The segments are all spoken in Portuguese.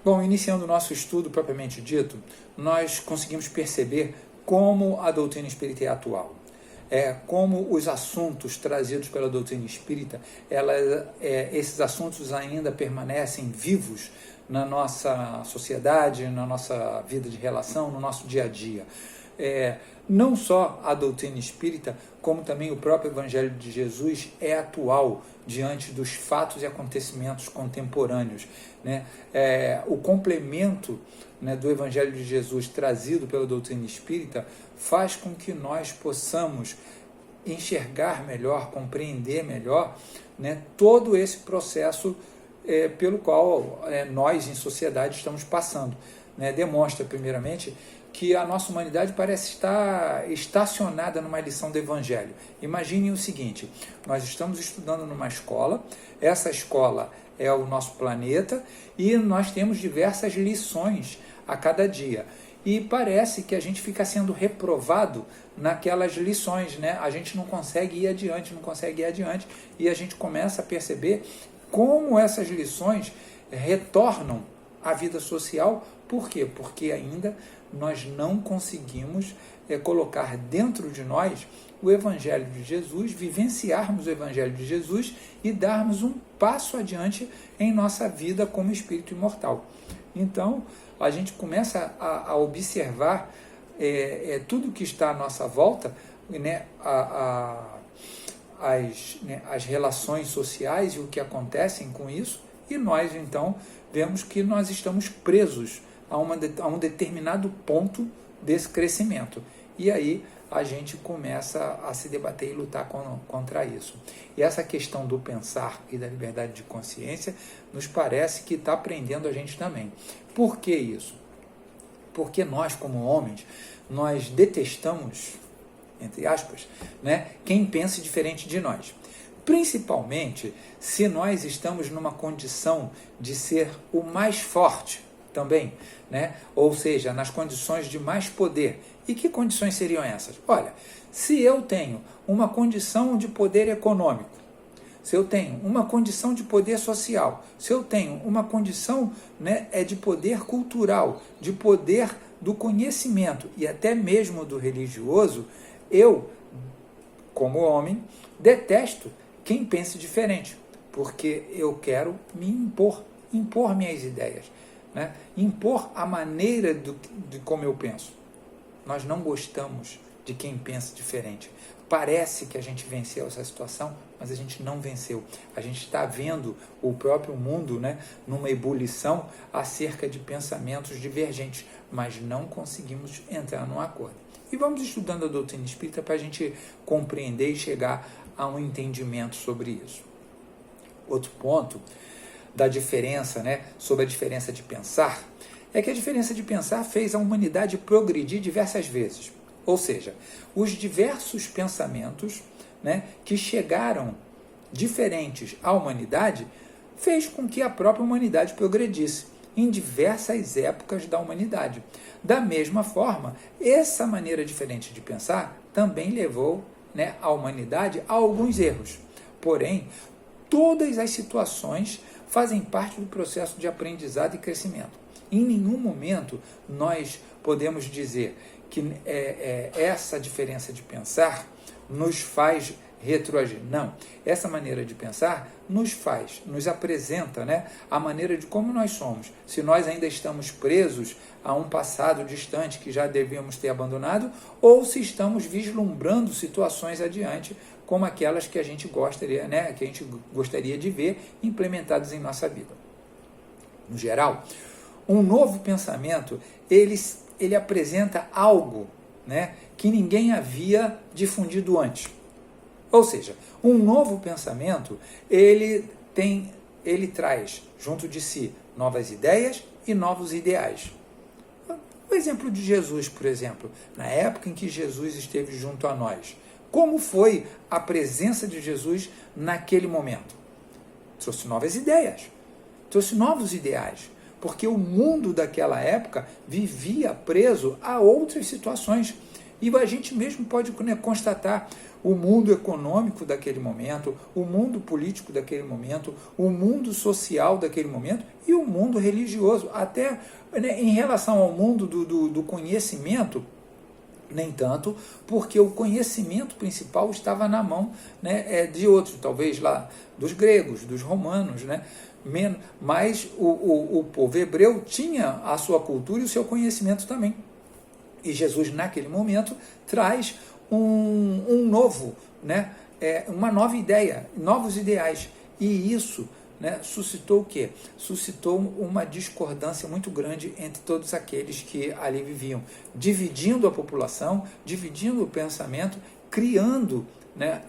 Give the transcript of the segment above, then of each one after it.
Bom, iniciando o nosso estudo propriamente dito, nós conseguimos perceber como a doutrina espírita é atual. Como os assuntos trazidos pela doutrina espírita, esses assuntos ainda permanecem vivos na nossa sociedade, na nossa vida de relação, no nosso dia a dia. Não só a doutrina espírita, como também o próprio Evangelho de Jesus é atual diante dos fatos e acontecimentos contemporâneos. Né? O complemento, né, do Evangelho de Jesus trazido pela doutrina espírita faz com que nós possamos enxergar melhor, compreender melhor, né, todo esse processo pelo qual nós em sociedade estamos passando. Né? Demonstra primeiramente que a nossa humanidade parece estar estacionada numa lição do Evangelho. Imaginem o seguinte, nós estamos estudando numa escola, essa escola é o nosso planeta e nós temos diversas lições a cada dia. E parece que a gente fica sendo reprovado naquelas lições, né? A gente não consegue ir adiante, e a gente começa a perceber como essas lições retornam à vida social. Por quê? Porque ainda nós não conseguimos colocar dentro de nós o Evangelho de Jesus, vivenciarmos o Evangelho de Jesus e darmos um passo adiante em nossa vida como espírito imortal. Então, a gente começa a observar tudo que está à nossa volta, né, as relações sociais e o que acontecem com isso, e nós, então, vemos que nós estamos presos a um determinado ponto desse crescimento. E aí a gente começa a se debater e lutar contra isso. E essa questão do pensar e da liberdade de consciência nos parece que está prendendo a gente também. Por que isso? Porque nós, como homens, nós detestamos, entre aspas, né, quem pense diferente de nós. Principalmente se nós estamos numa condição de ser o mais forte também, né? Ou seja, nas condições de mais poder. E que condições seriam essas? Olha, se eu tenho uma condição de poder econômico, se eu tenho uma condição de poder social, se eu tenho uma condição, né, de poder cultural, de poder do conhecimento e até mesmo do religioso, eu, como homem, detesto quem pense diferente, porque eu quero me impor minhas ideias, né? Impor a maneira de como eu penso. Nós não gostamos de quem pensa diferente. Parece que a gente venceu essa situação, mas a gente não venceu. A gente está vendo o próprio mundo, né, numa ebulição acerca de pensamentos divergentes, mas não conseguimos entrar num acordo. E vamos estudando a doutrina espírita para a gente compreender e chegar a um entendimento sobre isso. Outro ponto da diferença, né, sobre a diferença de pensar, é que a diferença de pensar fez a humanidade progredir diversas vezes. Ou seja, os diversos pensamentos, né, que chegaram diferentes à humanidade fez com que a própria humanidade progredisse em diversas épocas da humanidade. Da mesma forma, essa maneira diferente de pensar também levou, né, a humanidade a alguns erros. Porém, todas as situações fazem parte do processo de aprendizado e crescimento. Em nenhum momento nós podemos dizer que essa diferença de pensar nos faz retroagir. Não, essa maneira de pensar nos apresenta, né, a maneira de como nós somos. Se nós ainda estamos presos a um passado distante que já devíamos ter abandonado, ou se estamos vislumbrando situações adiante, como aquelas que a gente gostaria, né, que a gente gostaria de ver implementadas em nossa vida. No geral, um novo pensamento, ele apresenta algo, né, que ninguém havia difundido antes. Ou seja, um novo pensamento, ele traz junto de si novas ideias e novos ideais. O exemplo de Jesus, por exemplo, na época em que Jesus esteve junto a nós, como foi a presença de Jesus naquele momento? Trouxe novas ideias, trouxe novos ideais, porque o mundo daquela época vivia preso a outras situações. E a gente mesmo pode, né, constatar o mundo econômico daquele momento, o mundo político daquele momento, o mundo social daquele momento e o mundo religioso. Até, né, em relação ao mundo do conhecimento, nem tanto, porque o conhecimento principal estava na mão, né, de outros, talvez lá dos gregos, dos romanos, né, mas o povo hebreu tinha a sua cultura e o seu conhecimento também. E Jesus, naquele momento, traz um novo, né, uma nova ideia, novos ideais. E isso, né, suscitou o quê? Suscitou uma discordância muito grande entre todos aqueles que ali viviam, dividindo a população, dividindo o pensamento, criando, né,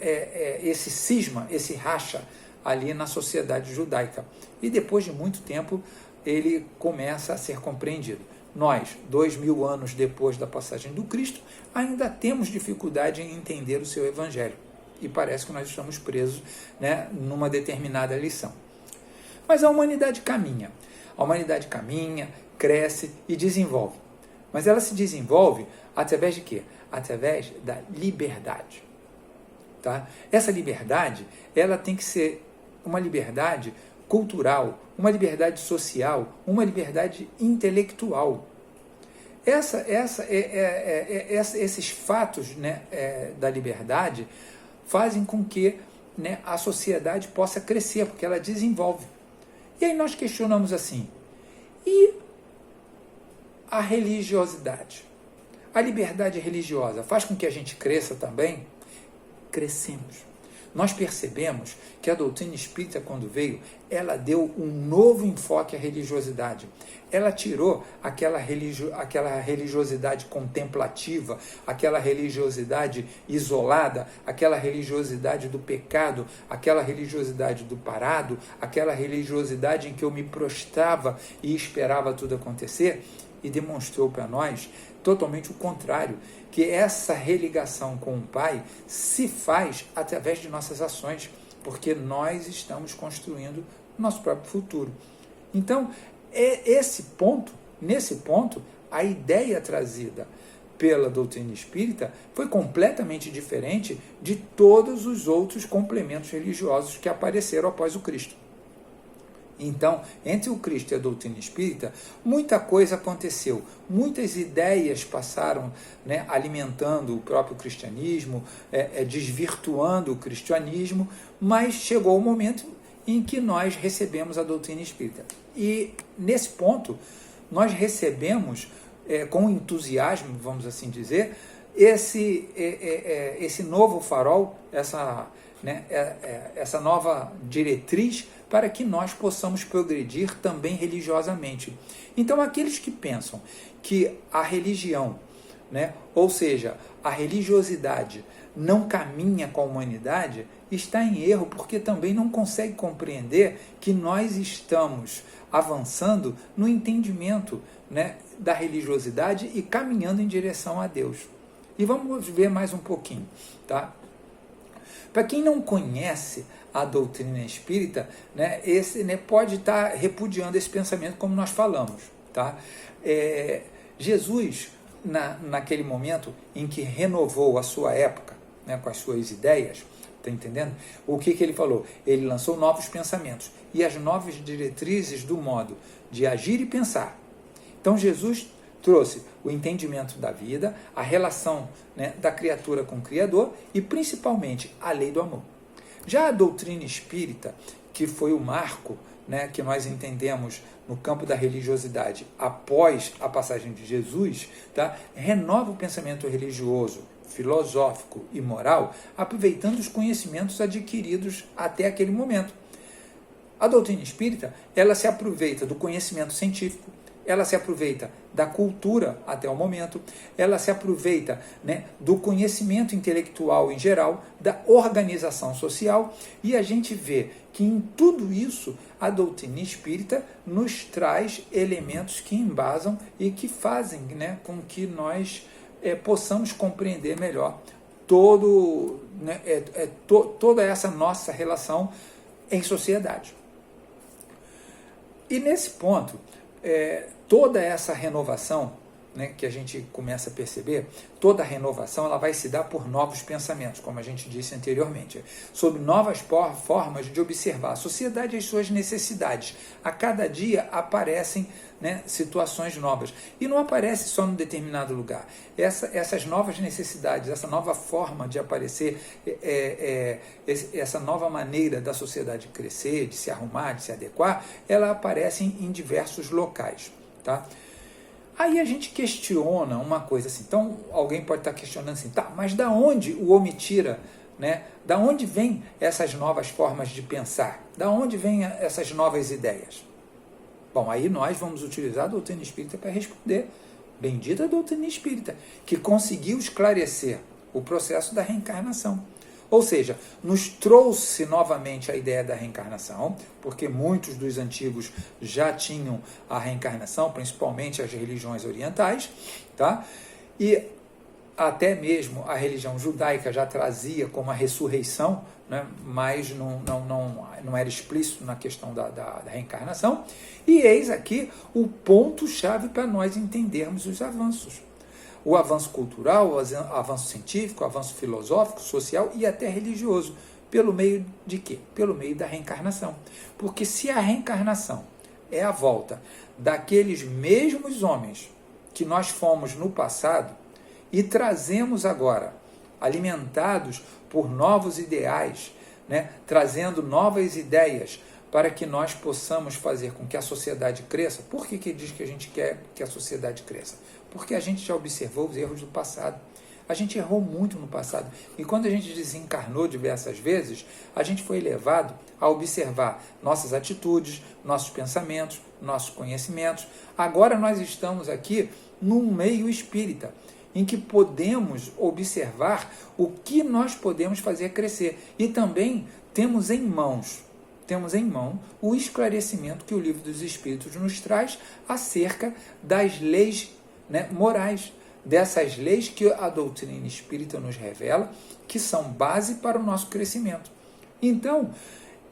esse cisma, esse racha ali na sociedade judaica. E depois de muito tempo, ele começa a ser compreendido. Nós, 2000 anos depois da passagem do Cristo, ainda temos dificuldade em entender o seu evangelho. E parece que nós estamos presos, né, numa determinada lição. Mas a humanidade caminha. A humanidade caminha, cresce e desenvolve. Mas ela se desenvolve através de quê? Através da liberdade. Tá? Essa liberdade, ela tem que ser uma liberdade cultural, uma liberdade social, uma liberdade intelectual. Esses fatos, né, da liberdade fazem com que, né, a sociedade possa crescer, porque ela desenvolve. E aí nós questionamos assim, e a religiosidade? A liberdade religiosa faz com que a gente cresça também? Crescemos. Nós percebemos que a doutrina espírita, quando veio, ela deu um novo enfoque à religiosidade. Ela tirou aquela religiosidade contemplativa, aquela religiosidade isolada, aquela religiosidade do pecado, aquela religiosidade do parado, aquela religiosidade em que eu me prostrava e esperava tudo acontecer, e demonstrou para nós totalmente o contrário, que essa religação com o Pai se faz através de nossas ações, porque nós estamos construindo nosso próprio futuro. Então, nesse ponto, a ideia trazida pela doutrina espírita foi completamente diferente de todos os outros complementos religiosos que apareceram após o Cristo. Então, entre o Cristo e a doutrina espírita, muita coisa aconteceu, muitas ideias passaram, né, alimentando o próprio cristianismo, desvirtuando o cristianismo, mas chegou o momento em que nós recebemos a doutrina espírita. E, nesse ponto, nós recebemos, com entusiasmo, vamos assim dizer, esse novo farol, essa nova diretriz para que nós possamos progredir também religiosamente. Então, aqueles que pensam que a religião, né, ou seja, a religiosidade não caminha com a humanidade, está em erro, porque também não consegue compreender que nós estamos avançando no entendimento, né, da religiosidade e caminhando em direção a Deus. E vamos ver mais um pouquinho, tá? Para quem não conhece a doutrina espírita, né, pode estar repudiando esse pensamento, como nós falamos. Tá? Jesus, naquele momento em que renovou a sua época, né, com as suas ideias, está entendendo? O que ele falou? Ele lançou novos pensamentos e as novas diretrizes do modo de agir e pensar. Então Jesus trouxe o entendimento da vida, a relação, né, da criatura com o Criador e principalmente a lei do amor. Já a doutrina espírita, que foi o marco, né, que nós entendemos no campo da religiosidade após a passagem de Jesus, tá, renova o pensamento religioso, filosófico e moral, aproveitando os conhecimentos adquiridos até aquele momento. A doutrina espírita, ela se aproveita do conhecimento científico, ela se aproveita da cultura até o momento, ela se aproveita, né, do conhecimento intelectual em geral, da organização social, e a gente vê que em tudo isso a doutrina espírita nos traz elementos que embasam e que fazem, né, com que nós possamos compreender melhor toda essa nossa relação em sociedade. E nesse ponto, toda essa renovação, né, que a gente começa a perceber, toda a renovação ela vai se dar por novos pensamentos, como a gente disse anteriormente, sobre novas formas de observar a sociedade e as suas necessidades. A cada dia aparecem, né, situações novas. E não aparece só num determinado lugar. Essas novas necessidades, essa nova forma de aparecer, essa nova maneira da sociedade crescer, de se arrumar, de se adequar, ela aparece em diversos locais. Tá? Aí a gente questiona uma coisa assim, então alguém pode estar questionando assim, tá, mas da onde o homem tira, né? Da onde vêm essas novas formas de pensar? Da onde vêm essas novas ideias? Bom, aí nós vamos utilizar a doutrina espírita para responder. Bendita doutrina espírita, que conseguiu esclarecer o processo da reencarnação. Ou seja, nos trouxe novamente a ideia da reencarnação, porque muitos dos antigos já tinham a reencarnação, principalmente as religiões orientais, tá? E até mesmo a religião judaica já trazia como a ressurreição, né? Mas não era explícito na questão da reencarnação. E eis aqui o ponto-chave para nós entendermos os avanços. O avanço cultural, o avanço científico, o avanço filosófico, social e até religioso. Pelo meio de quê? Pelo meio da reencarnação. Porque se a reencarnação é a volta daqueles mesmos homens que nós fomos no passado e trazemos agora, alimentados por novos ideais, né, trazendo novas ideias para que nós possamos fazer com que a sociedade cresça. Por que diz que a gente quer que a sociedade cresça? Porque a gente já observou os erros do passado. A gente errou muito no passado. E quando a gente desencarnou diversas vezes, a gente foi levado a observar nossas atitudes, nossos pensamentos, nossos conhecimentos. Agora nós estamos aqui num meio espírita, em que podemos observar o que nós podemos fazer crescer. E também temos em mão o esclarecimento que o Livro dos Espíritos nos traz acerca das leis, né, morais, dessas leis que a doutrina espírita nos revela, que são base para o nosso crescimento. Então,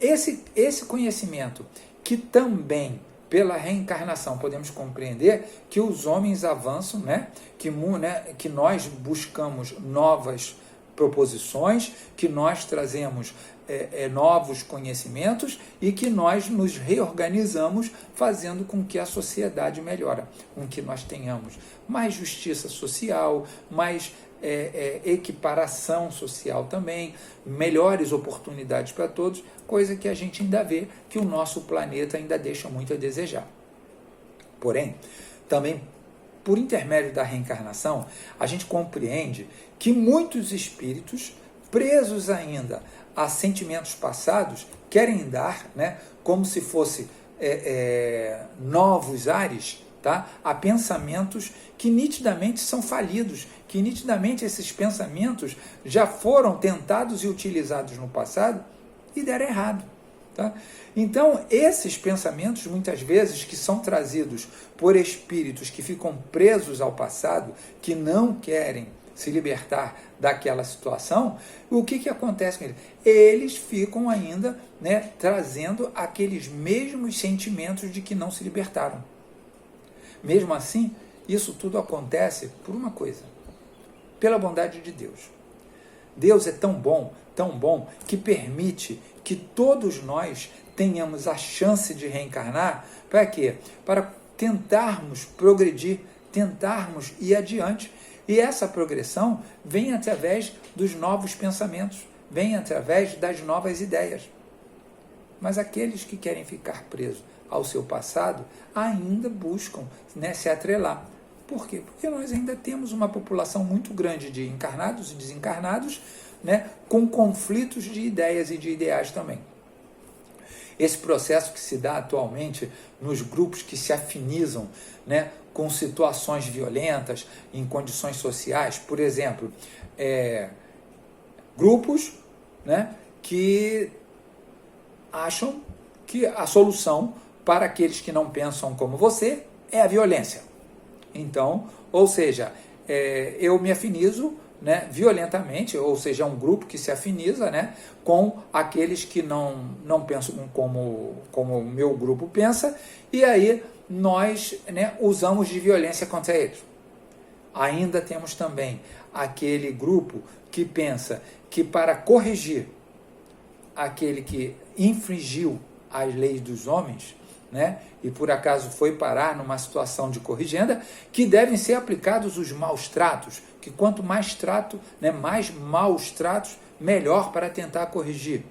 esse conhecimento, que também pela reencarnação podemos compreender que os homens avançam, né, que nós buscamos novas proposições, que nós trazemos novos conhecimentos e que nós nos reorganizamos, fazendo com que a sociedade melhore, com que nós tenhamos mais justiça social, mais equiparação social também, melhores oportunidades para todos, coisa que a gente ainda vê que o nosso planeta ainda deixa muito a desejar. Porém, também por intermédio da reencarnação, a gente compreende que muitos espíritos, presos ainda a sentimentos passados, querem dar, né, como se fosse novos ares, tá, a pensamentos que nitidamente são falidos, que nitidamente esses pensamentos já foram tentados e utilizados no passado e deram errado. Tá? Então, esses pensamentos, muitas vezes, que são trazidos por espíritos que ficam presos ao passado, que não querem se libertar daquela situação, o que acontece com eles? Eles ficam ainda, né, trazendo aqueles mesmos sentimentos de que não se libertaram. Mesmo assim, isso tudo acontece por uma coisa: pela bondade de Deus. Deus é tão bom, que permite que todos nós tenhamos a chance de reencarnar. Para quê? Para tentarmos progredir, tentarmos ir adiante. E essa progressão vem através dos novos pensamentos, vem através das novas ideias. Mas aqueles que querem ficar presos ao seu passado ainda buscam, né, se atrelar. Por quê? Porque nós ainda temos uma população muito grande de encarnados e desencarnados, né, com conflitos de ideias e de ideais também. Esse processo que se dá atualmente nos grupos que se afinizam, né, com situações violentas, em condições sociais, por exemplo, grupos, né, que acham que a solução para aqueles que não pensam como você é a violência. Então, ou seja, eu me afinizo, né, violentamente, ou seja, um grupo que se afiniza, né, com aqueles que não pensam como o meu grupo pensa, e aí nós, né, usamos de violência contra eles. Ainda temos também aquele grupo que pensa que para corrigir aquele que infringiu as leis dos homens, né, e por acaso foi parar numa situação de corrigenda, que devem ser aplicados os maus tratos, que quanto mais trato, né, mais maus tratos, melhor para tentar corrigir.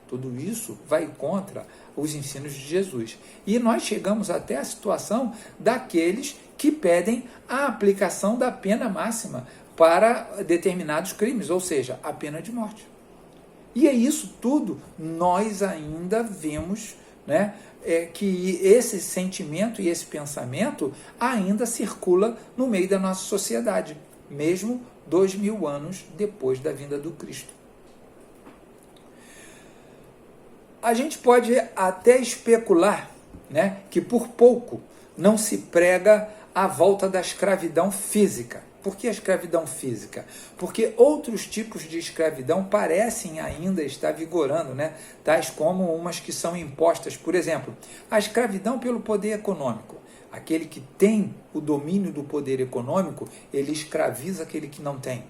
Tudo isso vai contra os ensinos de Jesus. E nós chegamos até a situação daqueles que pedem a aplicação da pena máxima para determinados crimes, ou seja, a pena de morte. E é isso tudo, nós ainda vemos, né, que esse sentimento e esse pensamento ainda circula no meio da nossa sociedade, mesmo 2000 anos depois da vinda do Cristo. A gente pode até especular, né, que por pouco não se prega a volta da escravidão física. Por que a escravidão física? Porque outros tipos de escravidão parecem ainda estar vigorando, né? Tais como umas que são impostas. Por exemplo, a escravidão pelo poder econômico. Aquele que tem o domínio do poder econômico, ele escraviza aquele que não tem.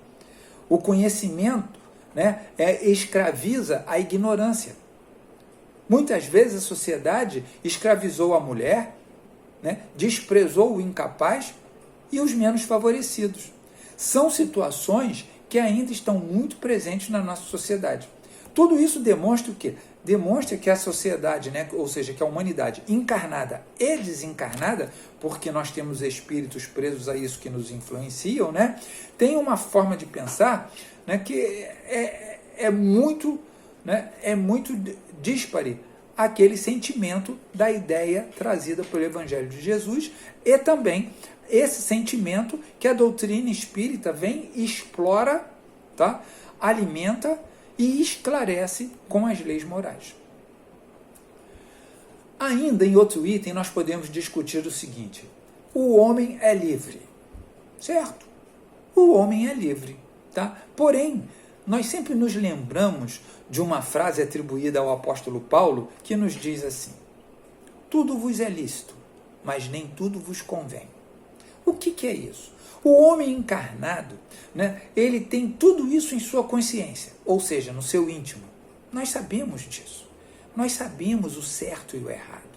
O conhecimento, né, escraviza a ignorância. Muitas vezes a sociedade escravizou a mulher, né, desprezou o incapaz e os menos favorecidos. São situações que ainda estão muito presentes na nossa sociedade. Tudo isso demonstra o quê? Demonstra que a sociedade, né, ou seja, que a humanidade encarnada e desencarnada, porque nós temos espíritos presos a isso que nos influenciam, né, tem uma forma de pensar, né, que é muito díspare aquele sentimento da ideia trazida pelo Evangelho de Jesus e também esse sentimento que a doutrina espírita vem e explora, tá? Alimenta e esclarece com as leis morais. Ainda em outro item nós podemos discutir o seguinte: o homem é livre, certo? O homem é livre, tá? Porém, nós sempre nos lembramos de uma frase atribuída ao apóstolo Paulo que nos diz assim: tudo vos é lícito, mas nem tudo vos convém. O que é isso? O homem encarnado, né, ele tem tudo isso em sua consciência, ou seja, no seu íntimo. Nós sabemos disso. Nós sabemos o certo e o errado.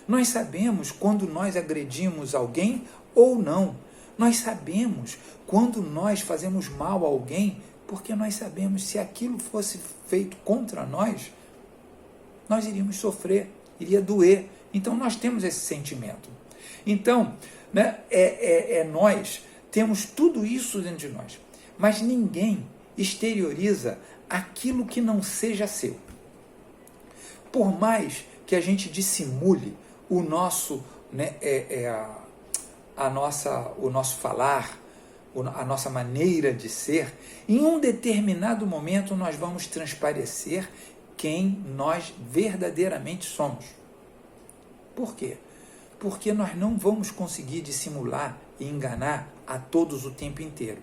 Nós sabemos quando nós agredimos alguém ou não. Nós sabemos quando nós fazemos mal a alguém, porque nós sabemos se aquilo fosse feito contra nós, nós iríamos sofrer, iria doer. Então nós temos esse sentimento. Então, né, nós temos tudo isso dentro de nós, mas ninguém exterioriza aquilo que não seja seu. Por mais que a gente dissimule o nosso, né, o nosso falar, a nossa maneira de ser, em um determinado momento nós vamos transparecer quem nós verdadeiramente somos. Por quê? Porque nós não vamos conseguir dissimular e enganar a todos o tempo inteiro.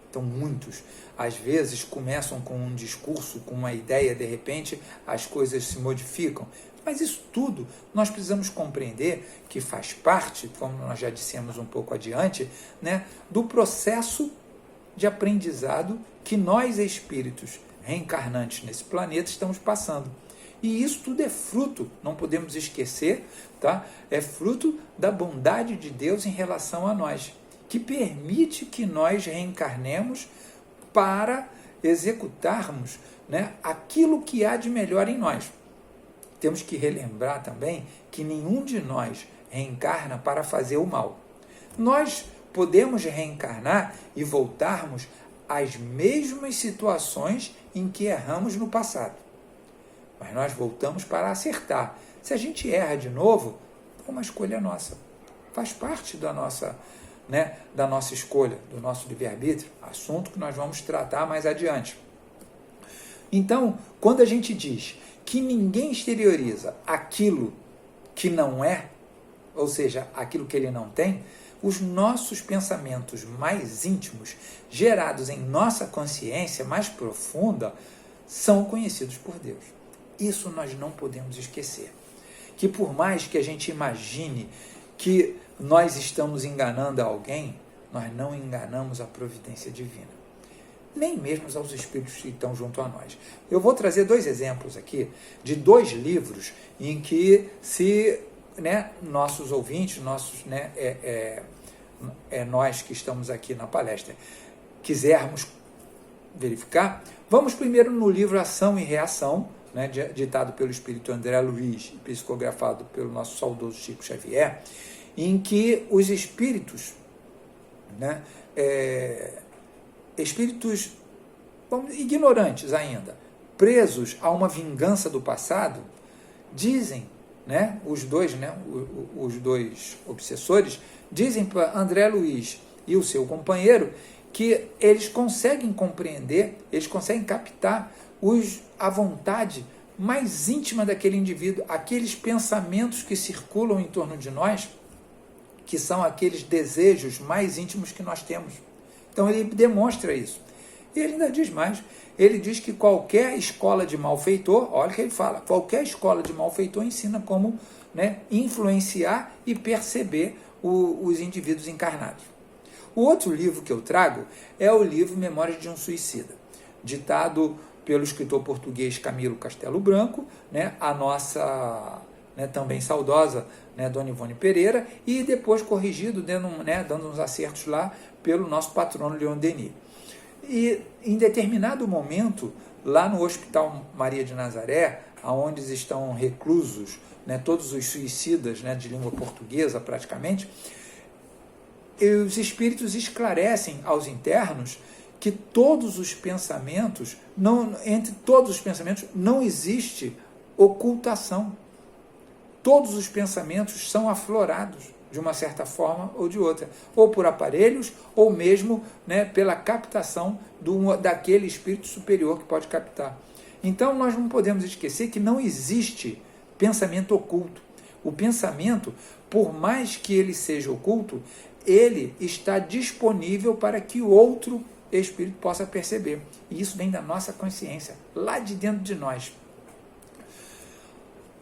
Então, muitos, às vezes, começam com um discurso, com uma ideia, de repente, as coisas se modificam. Mas isso tudo nós precisamos compreender que faz parte, como nós já dissemos um pouco adiante, né, do processo de aprendizado que nós, espíritos reencarnantes nesse planeta, estamos passando. E isso tudo é fruto, não podemos esquecer, tá? É fruto da bondade de Deus em relação a nós, que permite que nós reencarnemos para executarmos, né, aquilo que há de melhor em nós. Temos que relembrar também que nenhum de nós reencarna para fazer o mal. Nós podemos reencarnar e voltarmos às mesmas situações em que erramos no passado. Mas nós voltamos para acertar. Se a gente erra de novo, é uma escolha nossa. Faz parte da nossa escolha, do nosso livre-arbítrio, assunto que nós vamos tratar mais adiante. Então, quando a gente diz que ninguém exterioriza aquilo que não é, ou seja, aquilo que ele não tem, os nossos pensamentos mais íntimos, gerados em nossa consciência mais profunda, são conhecidos por Deus. Isso nós não podemos esquecer. Que por mais que a gente imagine que nós estamos enganando alguém, nós não enganamos a providência divina, nem mesmo aos espíritos que estão junto a nós. Eu vou trazer 2 exemplos aqui de 2 livros em que, se nossos ouvintes, nós que estamos aqui na palestra, quisermos verificar, vamos primeiro no livro Ação e Reação, ditado pelo espírito André Luiz, psicografado pelo nosso saudoso Chico Xavier, em que os espíritos, espíritos ignorantes ainda, presos a uma vingança do passado, dizem, os dois obsessores, dizem para André Luiz e o seu companheiro que eles conseguem compreender, eles conseguem captar a vontade mais íntima daquele indivíduo, aqueles pensamentos que circulam em torno de nós, que são aqueles desejos mais íntimos que nós temos. Então ele demonstra isso. E ele ainda diz mais, ele diz que qualquer escola de malfeitor, olha o que ele fala, qualquer escola de malfeitor ensina como influenciar e perceber os indivíduos encarnados. O outro livro que eu trago é o livro Memórias de um Suicida, ditado pelo escritor português Camilo Castelo Branco, a nossa também saudosa Dona Ivone Pereira, e depois corrigido, dando uns acertos lá, pelo nosso patrono Leon Denis. E em determinado momento, lá no Hospital Maria de Nazaré, onde estão reclusos todos os suicidas de língua portuguesa praticamente, os espíritos esclarecem aos internos que todos os pensamentos, entre todos os pensamentos, não existe ocultação. Todos os pensamentos são aflorados, de uma certa forma ou de outra, ou por aparelhos, ou mesmo pela captação daquele espírito superior que pode captar. Então, nós não podemos esquecer que não existe pensamento oculto. O pensamento, por mais que ele seja oculto, ele está disponível para que o outro espírito possa perceber. E isso vem da nossa consciência, lá de dentro de nós.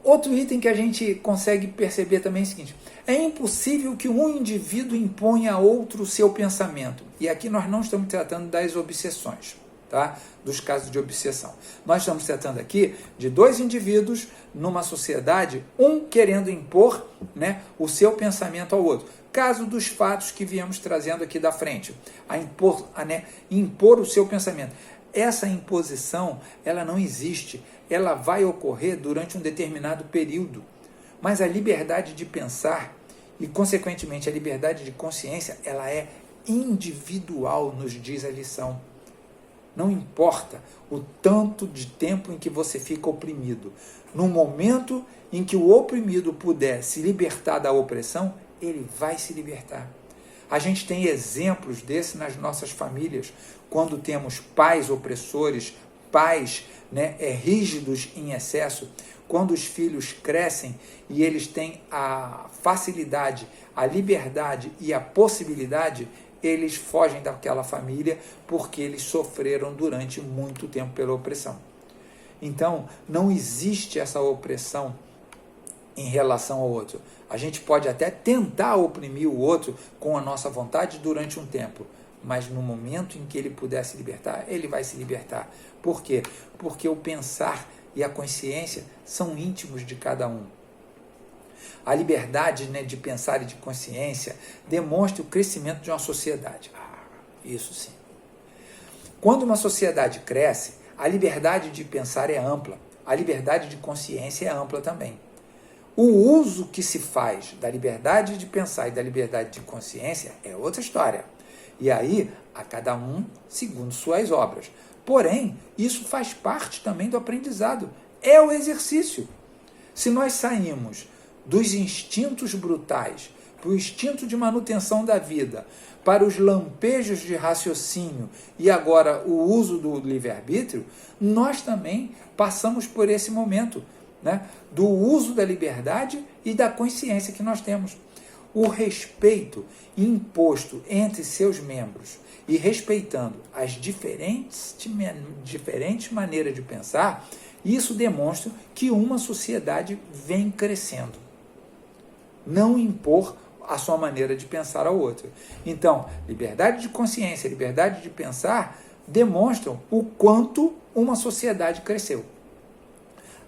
Outro item que a gente consegue perceber também é o seguinte: é impossível que um indivíduo imponha a outro o seu pensamento. E aqui nós não estamos tratando das obsessões, tá? Dos casos de obsessão. Nós estamos tratando aqui de 2 indivíduos numa sociedade, um querendo impor o seu pensamento ao outro. Caso dos fatos que viemos trazendo aqui da frente, impor o seu pensamento. Essa imposição, ela não existe, ela vai ocorrer durante um determinado período, mas a liberdade de pensar e, consequentemente, a liberdade de consciência, ela é individual, nos diz a lição. Não importa o tanto de tempo em que você fica oprimido. No momento em que o oprimido puder se libertar da opressão, ele vai se libertar. A gente tem exemplos desses nas nossas famílias, quando temos pais opressores, pais rígidos em excesso, quando os filhos crescem e eles têm a facilidade, a liberdade e a possibilidade, eles fogem daquela família porque eles sofreram durante muito tempo pela opressão. Então, não existe essa opressão em relação ao outro. A gente pode até tentar oprimir o outro com a nossa vontade durante um tempo, mas no momento em que ele puder se libertar, ele vai se libertar. Por quê? Porque o pensar e a consciência são íntimos de cada um. A liberdade de pensar e de consciência demonstra o crescimento de uma sociedade. Isso sim. Quando uma sociedade cresce, a liberdade de pensar é ampla, a liberdade de consciência é ampla também. O uso que se faz da liberdade de pensar e da liberdade de consciência é outra história. E aí, a cada um segundo suas obras. Porém, isso faz parte também do aprendizado. É o exercício. Se nós saímos dos instintos brutais para o instinto de manutenção da vida, para os lampejos de raciocínio e agora o uso do livre-arbítrio, nós também passamos por esse momento, do uso da liberdade e da consciência que nós temos. O respeito imposto entre seus membros e respeitando as diferentes maneiras de pensar, isso demonstra que uma sociedade vem crescendo. Não impor a sua maneira de pensar ao outro. Então, liberdade de consciência, liberdade de pensar demonstram o quanto uma sociedade cresceu.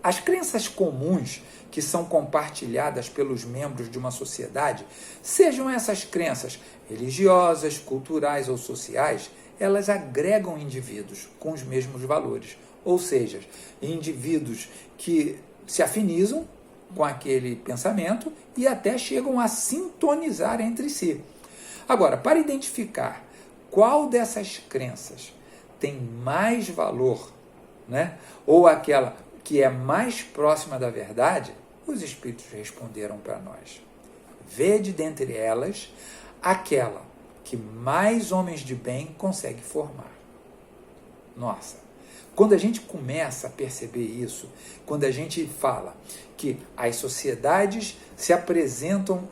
As crenças comuns que são compartilhadas pelos membros de uma sociedade, sejam essas crenças religiosas, culturais ou sociais, elas agregam indivíduos com os mesmos valores, ou seja, indivíduos que se afinizam com aquele pensamento e até chegam a sintonizar entre si. Agora, para identificar qual dessas crenças tem mais valor, né, ou aquela que é mais próxima da verdade, os Espíritos responderam para nós: vede dentre elas aquela que mais homens de bem consegue formar. Nossa, quando a gente começa a perceber isso, quando a gente fala que as sociedades se apresentam,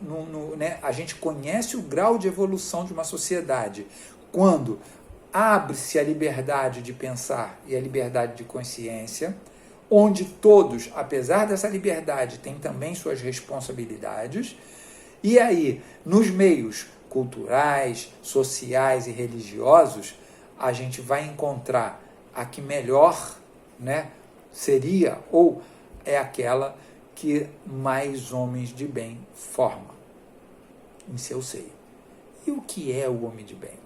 né, a gente conhece o grau de evolução de uma sociedade quando abre-se a liberdade de pensar e a liberdade de consciência, onde todos, apesar dessa liberdade, têm também suas responsabilidades, e aí, nos meios culturais, sociais e religiosos, a gente vai encontrar a que melhor, né, seria, ou é aquela que mais homens de bem forma em seu seio. E o que é o homem de bem?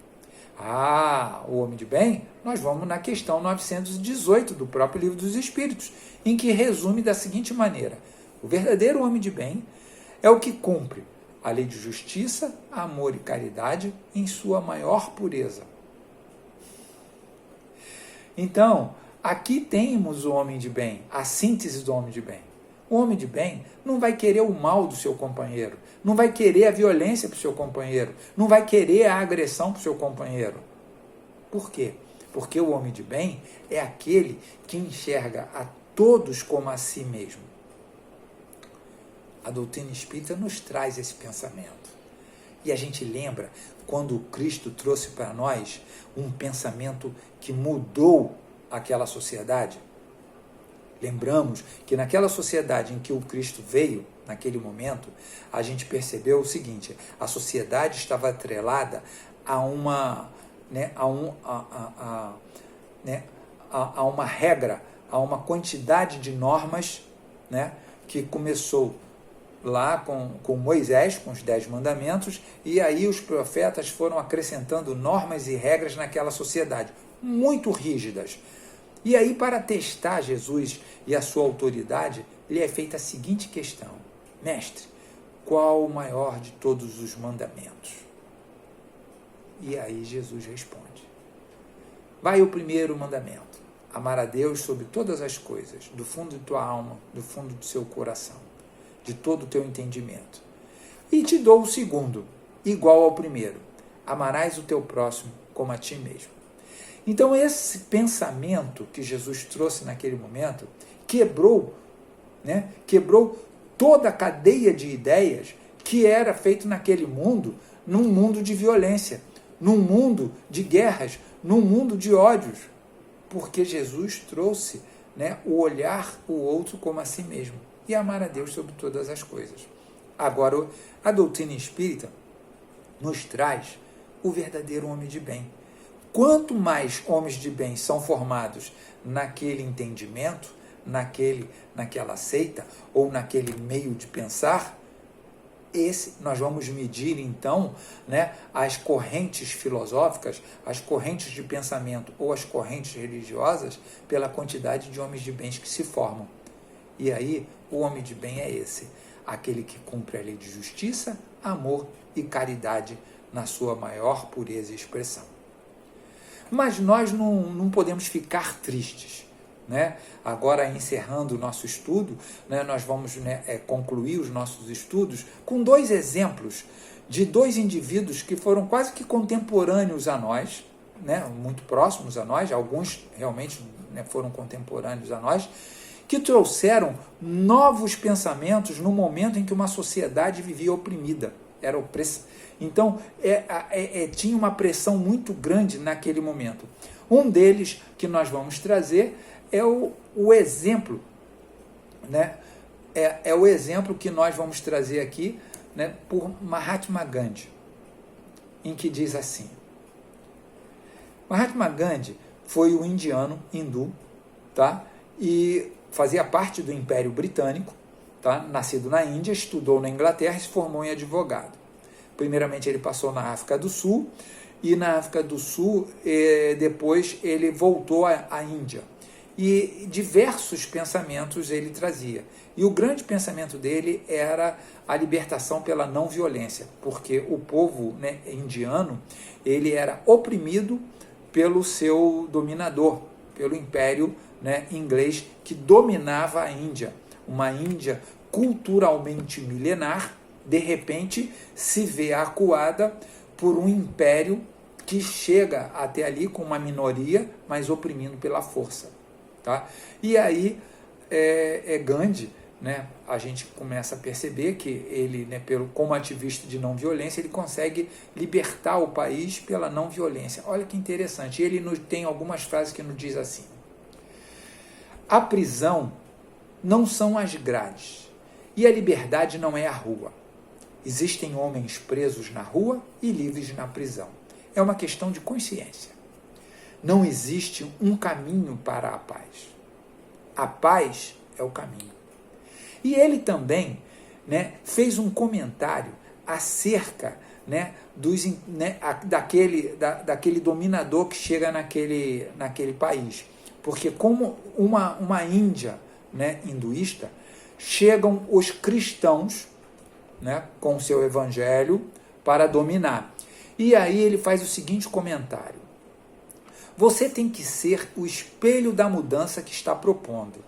O homem de bem, nós vamos na questão 918 do próprio Livro dos Espíritos, em que resume da seguinte maneira: o verdadeiro homem de bem é o que cumpre a lei de justiça, amor e caridade em sua maior pureza. Então, aqui temos o homem de bem, a síntese do homem de bem. O homem de bem não vai querer o mal do seu companheiro, não vai querer a violência para o seu companheiro, não vai querer a agressão para o seu companheiro. Por quê? Porque o homem de bem é aquele que enxerga a todos como a si mesmo. A doutrina espírita nos traz esse pensamento. E a gente lembra quando Cristo trouxe para nós um pensamento que mudou aquela sociedade? Lembramos que naquela sociedade em que o Cristo veio, naquele momento, a gente percebeu o seguinte: a sociedade estava atrelada a uma, né, a uma regra, a uma quantidade de normas, né, que começou lá com Moisés, com os 10 mandamentos, e aí os profetas foram acrescentando normas e regras naquela sociedade, muito rígidas. E aí, para testar Jesus e a sua autoridade, lhe é feita a seguinte questão: mestre, qual o maior de todos os mandamentos? E aí Jesus responde: vai o primeiro mandamento, amar a Deus sobre todas as coisas, do fundo de tua alma, do fundo do seu coração, de todo o teu entendimento. E te dou o segundo, igual ao primeiro, amarás o teu próximo como a ti mesmo. Então esse pensamento que Jesus trouxe naquele momento quebrou toda a cadeia de ideias que era feito naquele mundo, num mundo de violência, num mundo de guerras, num mundo de ódios, porque Jesus trouxe, né, o olhar o outro como a si mesmo e amar a Deus sobre todas as coisas. Agora, a doutrina espírita nos traz o verdadeiro homem de bem. Quanto mais homens de bem são formados naquele entendimento, naquela seita ou naquele meio de pensar, nós vamos medir então, né, as correntes filosóficas, as correntes de pensamento ou as correntes religiosas pela quantidade de homens de bem que se formam. E aí o homem de bem é esse, aquele que cumpre a lei de justiça, amor e caridade na sua maior pureza e expressão. Mas nós não podemos ficar tristes, né? Agora, encerrando o nosso estudo, né, nós vamos, né, concluir os nossos estudos com 2 exemplos de 2 indivíduos que foram quase que contemporâneos a nós, né, muito próximos a nós, alguns realmente, né, foram contemporâneos a nós, que trouxeram novos pensamentos no momento em que uma sociedade vivia oprimida, era opressa. Então, tinha uma pressão muito grande naquele momento. Um deles que nós vamos trazer é o exemplo, né? É o exemplo que nós vamos trazer aqui, né, por Mahatma Gandhi, em que diz assim: Mahatma Gandhi foi um indiano hindu, tá? E fazia parte do Império Britânico, tá? Nascido na Índia, estudou na Inglaterra e se formou em advogado. Primeiramente ele passou na África do Sul, e na África do Sul depois ele voltou à Índia. E diversos pensamentos ele trazia. E o grande pensamento dele era a libertação pela não violência, porque o povo, né, indiano, ele era oprimido pelo seu dominador, pelo Império, né, inglês, que dominava a Índia. Uma Índia culturalmente milenar, de repente se vê acuada por um império que chega até ali com uma minoria, mas oprimindo pela força. Tá? E aí Gandhi, né, a gente começa a perceber que ele, né, como ativista de não violência, ele consegue libertar o país pela não violência. Olha que interessante, ele tem algumas frases que nos diz assim: a prisão não são as grades, e a liberdade não é a rua. Existem homens presos na rua e livres na prisão. É uma questão de consciência. Não existe um caminho para a paz. A paz é o caminho. E ele também, né, fez um comentário acerca, né, daquele dominador que chega naquele país. Porque como uma Índia, né, hinduísta, chegam os cristãos, né, com o seu evangelho para dominar. E aí ele faz o seguinte comentário: você tem que ser o espelho da mudança que está propondo.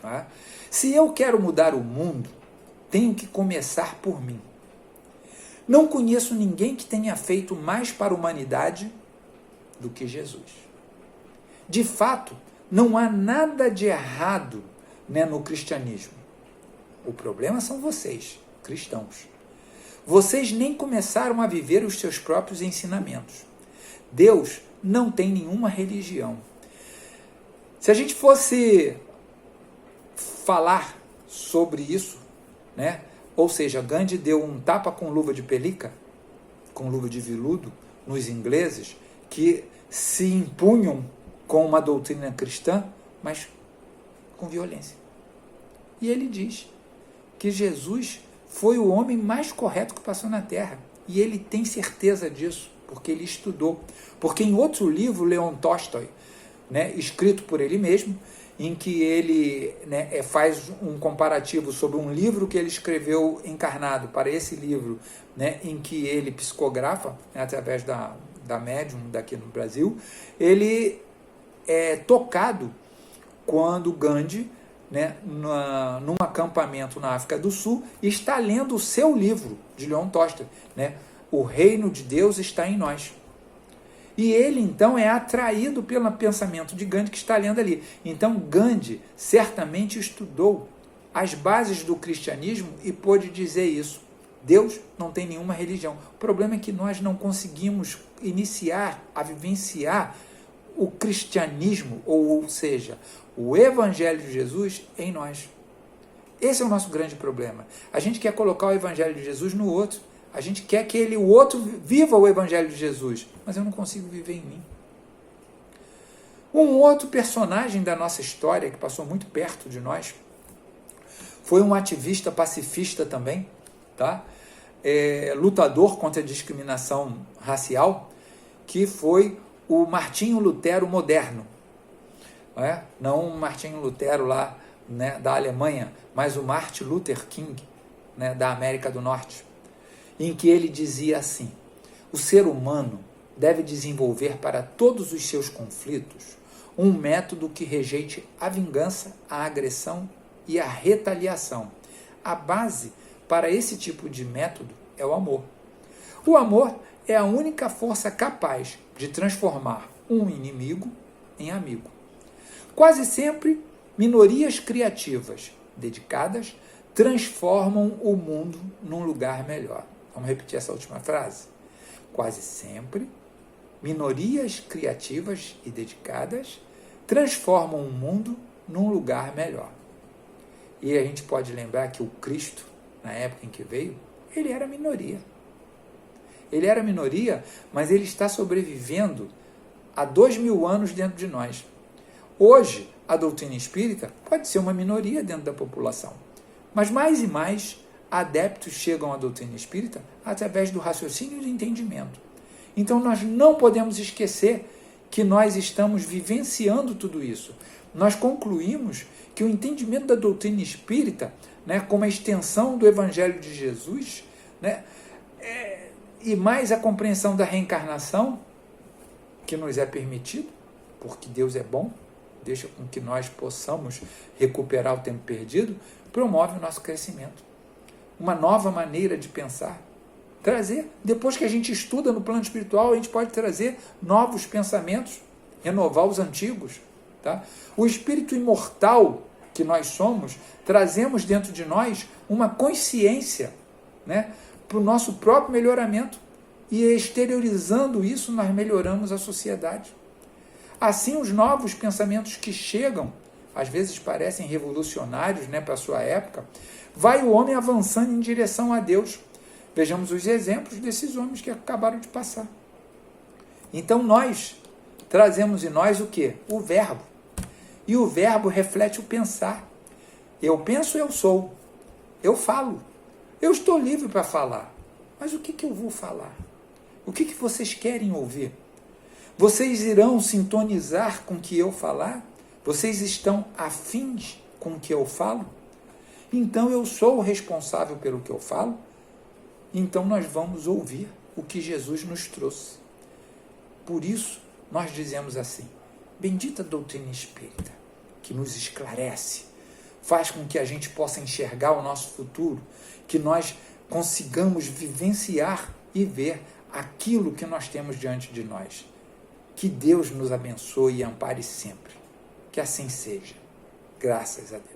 Tá? Se eu quero mudar o mundo, tenho que começar por mim. Não conheço ninguém que tenha feito mais para a humanidade do que Jesus. De fato, não há nada de errado, né, no cristianismo. O problema são vocês, cristãos. Vocês nem começaram a viver os seus próprios ensinamentos. Deus não tem nenhuma religião. Se a gente fosse falar sobre isso, né? Ou seja, Gandhi deu um tapa com luva de pelica, com luva de veludo, nos ingleses, que se impunham com uma doutrina cristã, mas com violência. E ele diz que Jesus foi o homem mais correto que passou na Terra. E ele tem certeza disso, porque ele estudou. Porque em outro livro, Leon Tolstói, né, escrito por ele mesmo, em que ele, né, faz um comparativo sobre um livro que ele escreveu encarnado para esse livro, né, em que ele psicografa, né, através da médium daqui no Brasil, ele é tocado quando Gandhi, né, num acampamento na África do Sul, está lendo o seu livro, de Leon Tolstói, né, O Reino de Deus está em nós. E ele, então, é atraído pelo pensamento de Gandhi que está lendo ali. Então, Gandhi certamente estudou as bases do cristianismo e pôde dizer isso. Deus não tem nenhuma religião. O problema é que nós não conseguimos iniciar a vivenciar o cristianismo, ou seja, o evangelho de Jesus em nós. Esse é o nosso grande problema. A gente quer colocar o evangelho de Jesus no outro. A gente quer que o outro viva o evangelho de Jesus, mas eu não consigo viver em mim. Um outro personagem da nossa história, que passou muito perto de nós, foi um ativista pacifista também, tá? Lutador contra a discriminação racial, que foi o Martinho Lutero moderno. Não o Martinho Lutero lá, né, da Alemanha, mas o Martin Luther King, né, da América do Norte, em que ele dizia assim: o ser humano deve desenvolver para todos os seus conflitos um método que rejeite a vingança, a agressão e a retaliação. A base para esse tipo de método é o amor. O amor é a única força capaz de transformar um inimigo em amigo. Quase sempre, minorias criativas dedicadas transformam o mundo num lugar melhor. Vamos repetir essa última frase? Quase sempre, minorias criativas e dedicadas transformam o mundo num lugar melhor. E a gente pode lembrar que o Cristo, na época em que veio, ele era minoria. Ele era minoria, mas ele está sobrevivendo há 2000 anos dentro de nós. Hoje, a doutrina espírita pode ser uma minoria dentro da população, mas mais e mais adeptos chegam à doutrina espírita através do raciocínio e do entendimento. Então nós não podemos esquecer que nós estamos vivenciando tudo isso. Nós concluímos que o entendimento da doutrina espírita, né, como a extensão do Evangelho de Jesus, né, e mais a compreensão da reencarnação, que nos é permitido, porque Deus é bom, deixa com que nós possamos recuperar o tempo perdido, promove o nosso crescimento. Uma nova maneira de pensar. Trazer, depois que a gente estuda no plano espiritual, a gente pode trazer novos pensamentos, renovar os antigos. Tá? O espírito imortal que nós somos, trazemos dentro de nós uma consciência, né, para o nosso próprio melhoramento. E exteriorizando isso, nós melhoramos a sociedade. Assim, os novos pensamentos que chegam, às vezes parecem revolucionários, né, para a sua época, vai o homem avançando em direção a Deus. Vejamos os exemplos desses homens que acabaram de passar. Então nós trazemos em nós o quê? O verbo. E o verbo reflete o pensar. Eu penso, eu sou. Eu falo. Eu estou livre para falar. Mas o que eu vou falar? O que vocês querem ouvir? Vocês irão sintonizar com o que eu falar? Vocês estão afins com o que eu falo? Então eu sou o responsável pelo que eu falo? Então nós vamos ouvir o que Jesus nos trouxe. Por isso, nós dizemos assim, bendita doutrina espírita, que nos esclarece, faz com que a gente possa enxergar o nosso futuro, que nós consigamos vivenciar e ver aquilo que nós temos diante de nós. Que Deus nos abençoe e ampare sempre. Que assim seja. Graças a Deus.